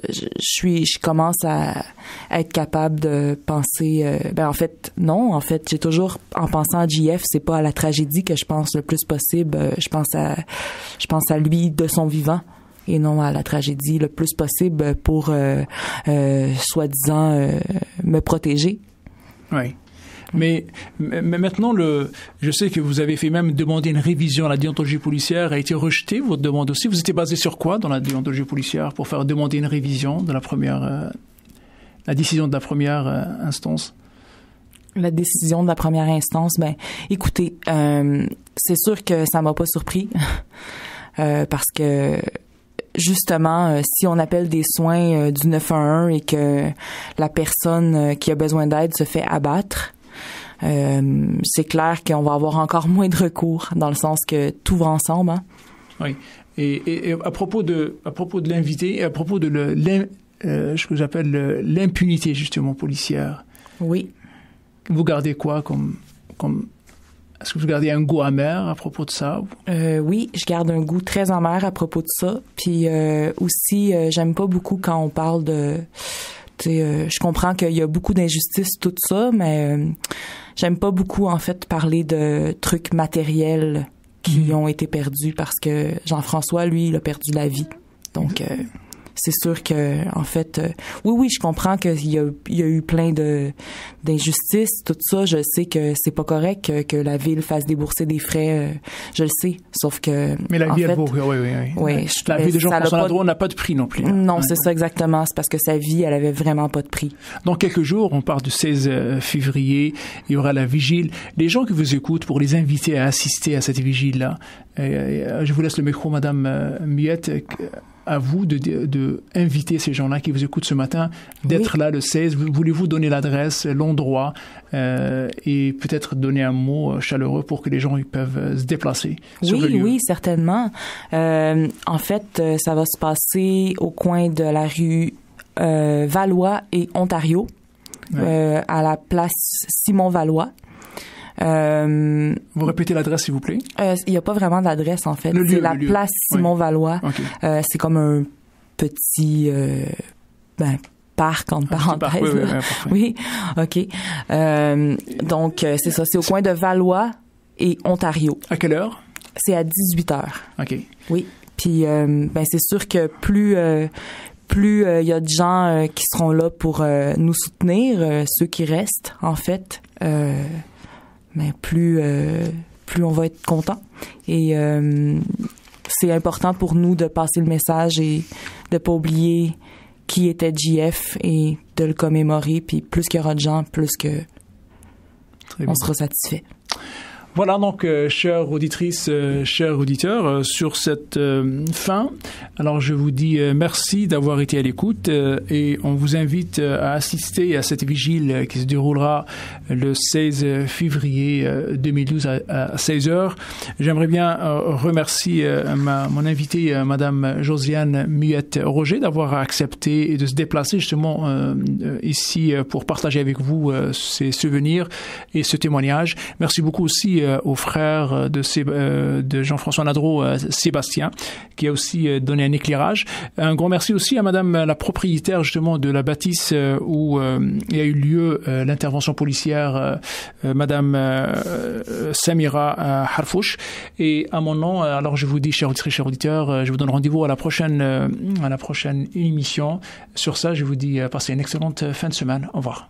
Je commence à être capable de penser... en fait, j'ai toujours, en pensant à JF, c'est pas à la tragédie que je pense le plus possible. Je pense à lui de son vivant et non à la tragédie le plus possible pour, soi-disant, me protéger. Oui. Mais maintenant, je sais que vous avez fait même demander une révision à la déontologie policière, a été rejetée, votre demande aussi. Vous étiez basé sur quoi dans la déontologie policière pour faire demander une révision de la décision de la première instance? La décision de la première instance, écoutez, c'est sûr que ça m'a pas surpris parce que justement, si on appelle des soins du 911 et que la personne qui a besoin d'aide se fait abattre, c'est clair qu'on va avoir encore moins de recours, dans le sens que tout va ensemble. Hein? Oui. Et à propos de l'invité, à propos de ce que j'appelle l'impunité justement policière. Oui. Vous gardez quoi comme est-ce que vous gardez un goût amer à propos de ça? Oui, je garde un goût très amer à propos de ça. Puis aussi, j'aime pas beaucoup quand on parle de... je comprends qu'il y a beaucoup d'injustices, tout ça, mais j'aime pas beaucoup, en fait, parler de trucs matériels qui ont été perdus parce que Jean-François, lui, il a perdu la vie. Donc... c'est sûr que, en fait, oui, je comprends qu'il y a eu plein d'injustices, tout ça. Je sais que c'est pas correct que la ville fasse débourser des frais. Je le sais, sauf que. Mais la vie, oui. La vie de Jean-François Ladreau n'a pas de prix non plus. Non, c'est ça exactement. C'est parce que sa vie, elle avait vraiment pas de prix. Dans quelques jours, on part du 16 février. Il y aura la vigile. Les gens qui vous écoutent, pour les inviter à assister à cette vigile-là, je vous laisse le micro, Madame Muette. À vous de inviter ces gens-là qui vous écoutent ce matin, d'être là le 16. Voulez-vous donner l'adresse, l'endroit et peut-être donner un mot chaleureux pour que les gens peuvent se déplacer sur le lieu? Oui, certainement. En fait, ça va se passer au coin de la rue Valois et Ontario, à la place Simon-Valois. Vous répétez l'adresse, s'il vous plaît? Il n'y a pas vraiment d'adresse, en fait. C'est la place Simon-Valois. Okay. C'est comme un petit parc, entre parenthèses. Oui, OK. Donc, c'est ça. C'est au coin de Valois et Ontario. À quelle heure? C'est à 18h. OK. Oui. Puis, c'est sûr que plus il y a de gens qui seront là pour nous soutenir, ceux qui restent, en fait, mais plus on va être content. Et c'est important pour nous de passer le message et de pas oublier qui était JF et de le commémorer. Puis plus qu'il y aura de gens, plus que on sera satisfait. Voilà donc, chères auditrices, chers auditeurs, sur cette fin. Alors, je vous dis merci d'avoir été à l'écoute et on vous invite à assister à cette vigile qui se déroulera le 16 février 2012 à 16h. J'aimerais bien remercier mon invitée, Madame Josiane Muette-Roger, d'avoir accepté et de se déplacer justement ici pour partager avec vous ces souvenirs et ce témoignage. Merci beaucoup aussi au frère de Jean-François Nadreau, Sébastien, qui a aussi donné un éclairage. Un grand merci aussi à madame la propriétaire justement de la bâtisse où il y a eu lieu l'intervention policière, madame Samira Harfouch. Et à mon nom, alors je vous dis, chers auditrices, chers auditeurs, je vous donne rendez-vous à la prochaine émission. Sur ça, je vous dis passez une excellente fin de semaine. Au revoir.